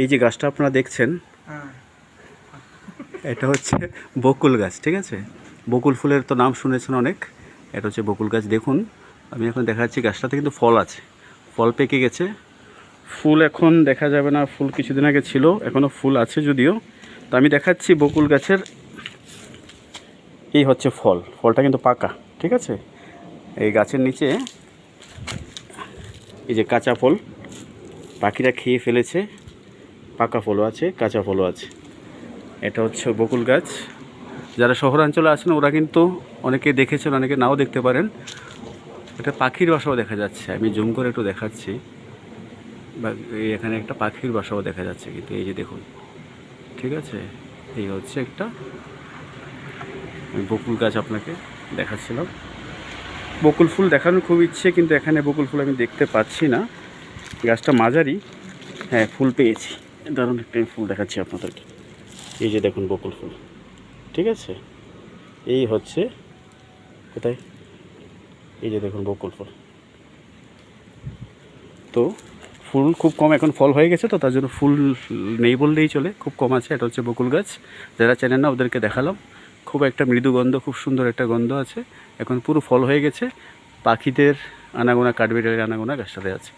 এই যে গাছটা আপনারা দেখছেন, এটা হচ্ছে বকুল গাছ, ঠিক আছে। বকুল ফুলের তো নাম শুনেছেন অনেক। এটা হচ্ছে বকুল গাছ। দেখুন আমি এখন দেখাচ্ছি, গাছটাতে কিন্তু ফল আছে, ফল পেকে গেছে। ফুল এখন দেখা যাবে না, ফুল কিছুদিন আগে ছিল, এখনও ফুল আছে যদিও। তো আমি দেখাচ্ছি বকুল গাছের, এই হচ্ছে ফল, ফলটা কিন্তু পাকা, ঠিক আছে। এই গাছের নিচে এই যে কাঁচা ফল, পাখিরা খেয়ে ফেলেছে, পাকা ফলও আছে, কাঁচা ফলও আছে। এটা হচ্ছে বকুল গাছ। যারা শহরাঞ্চলে আছেন ওরা কিন্তু অনেকে দেখেছেন, অনেকে নাও দেখতে পারেন। এটা পাখির বাসাও দেখা যাচ্ছে, আমি জুম করে একটু দেখাচ্ছি। বা এখানে একটা পাখির বাসাও দেখা যাচ্ছে কিন্তু, এই যে দেখুন, ঠিক আছে। এই হচ্ছে একটা, আমি বকুল গাছ আপনাকে দেখাচ্ছিলাম। বকুল ফুল দেখানোর খুব ইচ্ছে, কিন্তু এখানে বকুল ফুল আমি দেখতে পাচ্ছি না। গাছটা মাঝারি, হ্যাঁ ফুল পেয়েছি, দারুণ একটা ফুল দেখাচ্ছি আপনাদেরকে। এই যে দেখুন বকুল ফুল, ঠিক আছে। এই হচ্ছে কোথায়, এই যে দেখুন বকুল ফুল। তো ফুল খুব কম, এখন ফল হয়ে গেছে তো তার জন্য ফুল নেই বললেই চলে, খুব কম আছে। এটা হচ্ছে বকুল গাছ, যারা চেনেন না ওদেরকে দেখালাম। খুব একটা মৃদু গন্ধ, খুব সুন্দর একটা গন্ধ আছে। এখন পুরো ফল হয়ে গেছে, পাখিদের আনাগোনা, কাঠবিড়ালির আনাগোনা গাছটাতে আছে।